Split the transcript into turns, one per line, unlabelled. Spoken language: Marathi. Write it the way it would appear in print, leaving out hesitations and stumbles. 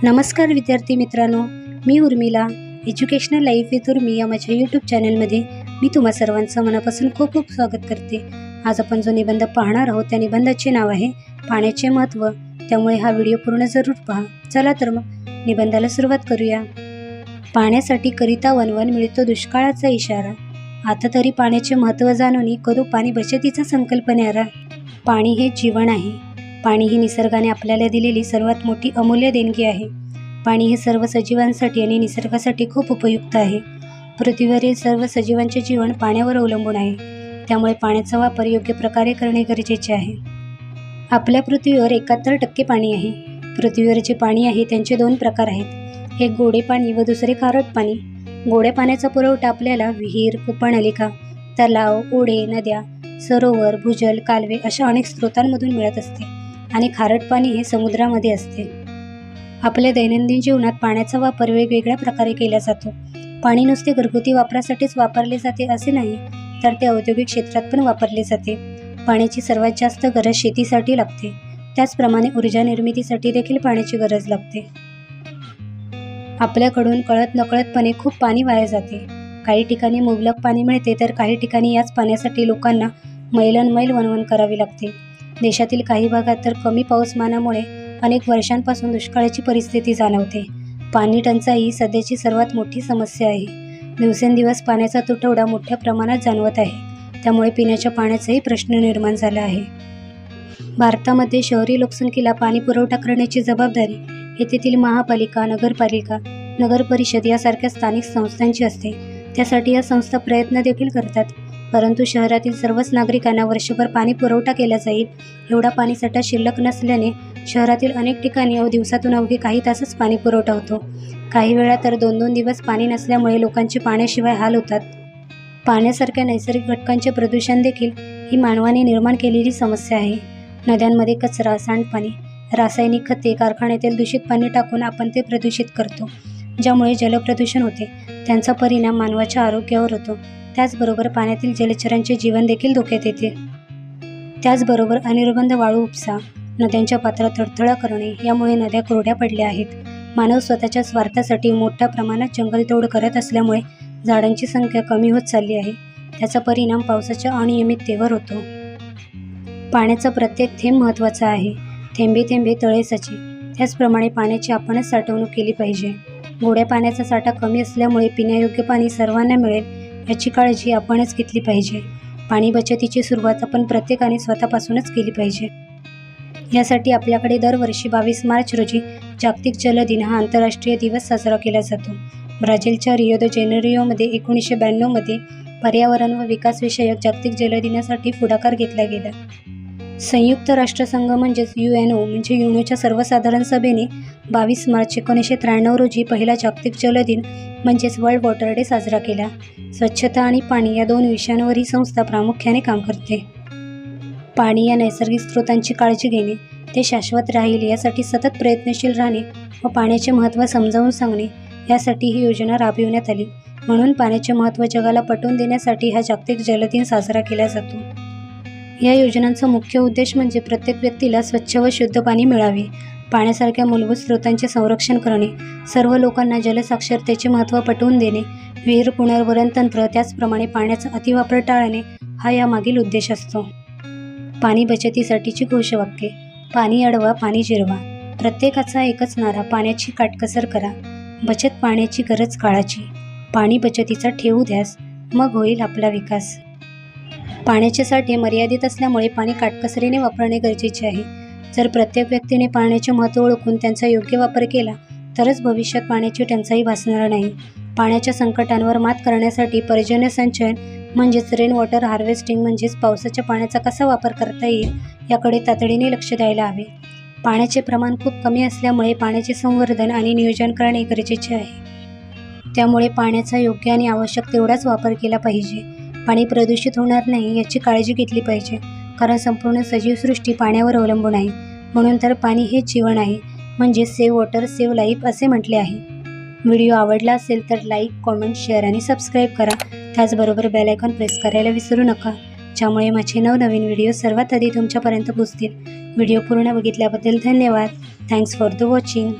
नमस्कार विद्यार्थी मित्रांनो, मी उर्मिला. एज्युकेशनल लाईफ विथ उर्मी या माझ्या यूट्यूब चॅनलमध्ये मी तुम्हा सर्वांचं मनापासून खूप खूप स्वागत करते. आज आपण जो निबंध पाहणार आहोत त्या निबंधाचे नाव आहे पाण्याचे महत्त्व. त्यामुळे हा व्हिडिओ पूर्ण जरूर पहा. चला तर मग निबंधाला सुरुवात करूया. पाण्यासाठी करिता वनवन मिळतो दुष्काळाचा इशारा. आता तरी पाण्याचे महत्त्व जाणून करू पाणी बचतीचा संकल्प न्यारा. पाणी हे जीवन आहे. पाणी ही निसर्गाने आपल्याला दिलेली सर्वात मोठी अमूल्य देणगी आहे. पाणी हे सर्व सजीवांसाठी आणि निसर्गासाठी खूप उपयुक्त आहे. पृथ्वीवरील सर्व सजीवांचे जीवन पाण्यावर अवलंबून आहे. त्यामुळे पाण्याचा वापर योग्य प्रकारे करणे गरजेचे आहे. आपल्या पृथ्वीवर 71% पाणी आहे. पृथ्वीवर जे पाणी आहे त्यांचे 2 प्रकार आहेत. एक गोडे पाणी व दुसरे खारट पाणी. गोड्या पाण्याचा पुरवठा आपल्याला विहीर, कूपनलिका, तलाव, ओढे, नद्या, सरोवर, भूजल, कालवे अशा अनेक स्रोतांमधून मिळत असते आणि खारट पाणी हे समुद्रामध्ये असते. आपल्या दैनंदिन जीवनात पाण्याचा वापर वेगवेगळ्या प्रकारे केला जातो. पाणी नुसते घरगुती वापरासाठीच वापरले जाते असे नाही, तर ते औद्योगिक क्षेत्रात पण वापरले जाते. पाण्याची सर्वात जास्त गरज शेतीसाठी लागते. त्याचप्रमाणे ऊर्जा निर्मितीसाठी देखील पाण्याची गरज लागते. आपल्याकडून कळत नकळतपणे खूप पाणी वाया जाते. काही ठिकाणी मुबलक पाणी मिळते, तर काही ठिकाणी याच पाण्यासाठी लोकांना मैलनमैल वणवण करावी लागते. देशातील काही भागात तर कमी पाऊसमानामुळे अनेक वर्षांपासून दुष्काळाची परिस्थिती जाणवते. पाणी टंचाई ही सध्याची सर्वात मोठी समस्या आहे. दिवसेंदिवस पाण्याचा तुटवडा मोठ्या प्रमाणात जाणवत आहे. त्यामुळे पिण्याच्या पाण्याचाही प्रश्न निर्माण झाला आहे. भारतामध्ये शहरी लोकसंख्येला पाणी पुरवठा करण्याची जबाबदारी येथील महापालिका, नगरपालिका, नगरपरिषद यासारख्या स्थानिक संस्थांची असते. त्यासाठी या संस्था प्रयत्न देखील करतात. परंतु शहरातील सर्वच नागरिकांना वर्षभर पाणी पुरवठा केला जाईल एवढा पाणीसाठा शिल्लक नसल्याने शहरातील अनेक ठिकाणी दिवसातून अवघे काही तासच पाणी पुरवठा होतो. काही वेळा तर 2-2 दिवस पाणी नसल्यामुळे लोकांचे पाण्याशिवाय हाल होतात. पाण्यासारख्या नैसर्गिक घटकांचे प्रदूषण देखील ही मानवाने निर्माण केलेली समस्या आहे. नद्यांमध्ये कचरा, सांडपाणी, रासायनिक खते, कारखान्यातील दूषित पाणी टाकून आपण ते प्रदूषित करतो, ज्यामुळे जलप्रदूषण होते. त्यांचा परिणाम मानवाच्या आरोग्यावर होतो. त्याचबरोबर पाण्यातील जलचरांचे जीवन देखील धोक्यात येते. त्याचबरोबर अनिर्बंध वाळू उपसा, नद्यांच्या पात्रात तडथळा करणे यामुळे नद्या कोरड्या पडल्या आहेत. मानव स्वतःच्या स्वार्थासाठी मोठ्या प्रमाणात जंगलतोड करत असल्यामुळे झाडांची संख्या कमी होत चालली आहे. त्याचा परिणाम पावसाच्या अनियमिततेवर होतो. पाण्याचा प्रत्येक थेंब महत्त्वाचा आहे. थेंबे थेंबे तळे साचे. त्याचप्रमाणे पाण्याची आपणच साठवणूक केली पाहिजे. गोड्या पाण्याचा साठा कमी असल्यामुळे पिण्यायोग्य पाणी सर्वांना मिळेल याची काळजी आपणच घेतली पाहिजे. पाणी बचतीची सुरुवात आपण प्रत्येकाने स्वतःपासूनच केली पाहिजे. यासाठी आपल्याकडे दरवर्षी 22 मार्च रोजी जागतिक जल दिन हा आंतरराष्ट्रीय दिवस साजरा केला जातो. ब्राझीलच्या रियो दे जेनेरियोमध्ये 1992मध्ये पर्यावरण व विकास विषयक जागतिक जल दिनासाठी पुढाकार घेतला गेला. संयुक्त राष्ट्रसंघ म्हणजेच UNO म्हणजे युनोच्या सर्वसाधारण सभेने 22 मार्च 1993 रोजी पहिला जागतिक जल दिन म्हणजेच वर्ल्ड वॉटर डे साजरा केला. स्वच्छता आणि पाणी या 2 विषयांवर ही संस्था प्रामुख्याने काम करते. पाणी या नैसर्गिक स्रोतांची काळजी घेणे, ते शाश्वत राहील यासाठी सतत प्रयत्नशील राहणे व पाण्याचे महत्त्व समजावून सांगणे यासाठी ही योजना राबविण्यात आली. म्हणून पाण्याचे महत्त्व जगाला पटवून देण्यासाठी हा जागतिक जलदिन साजरा केला जातो. या योजनांचा मुख्य उद्देश म्हणजे प्रत्येक व्यक्तीला स्वच्छ व शुद्ध पाणी मिळावे, पाण्यासारख्या मूलभूत स्रोतांचे संरक्षण करणे, सर्व लोकांना जलसाक्षरतेचे महत्त्व पटवून देणे, विहीर पुनर्भरण तंत्र, त्याचप्रमाणे पाण्याचा अतिवापर टाळणे हा यामागील उद्देश असतो. पाणी बचतीसाठीची घोषवाक्ये. पाणी अडवा, पाणी जिरवा. प्रत्येकाचा एकच नारा, पाण्याची काटकसर करा. बचत पाण्याची गरज काळाची. पाणी बचतीचा ठेवू ध्यास, मग होईल आपला विकास. पाण्याचे साठे मर्यादित असल्यामुळे पाणी काटकसरीने वापरणे गरजेचे आहे. जर प्रत्येक व्यक्तीने पाण्याचे महत्त्व ओळखून त्यांचा योग्य वापर केला तरच भविष्यात पाण्याची टंचाई भासणार नाही. पाण्याच्या संकटांवर मात करण्यासाठी पर्जन्य संचयन म्हणजेच रेन वॉटर हार्वेस्टिंग म्हणजेच पावसाच्या पाण्याचा कसा वापर करता येईल याकडे तातडीने लक्ष द्यायला हवे. पाण्याचे प्रमाण खूप कमी असल्यामुळे पाण्याचे संवर्धन आणि नियोजन करणे गरजेचे आहे. त्यामुळे पाण्याचा योग्य आणि आवश्यक तेवढाच वापर केला पाहिजे. पाणी प्रदूषित होणार नाही याची काळजी घेतली पाहिजे, कारण संपूर्ण सजीवसृष्टी पाण्यावर अवलंबून आहे. म्हणून तर पाणी हेच जीवन आहे. म्हणजे सेव्ह वॉटर सेव्ह लाईफ असे म्हटले आहे. व्हिडिओ आवडला असेल तर लाईक, कॉमेंट, शेअर आणि सबस्क्राईब करा. त्याचबरोबर बेल आयकॉन प्रेस करायला विसरू नका, ज्यामुळे माझे नवनवीन व्हिडिओ सर्वात आधी तुमच्यापर्यंत पोहोचतील. व्हिडिओ पूर्ण बघितल्याबद्दल धन्यवाद. Thanks for the watching.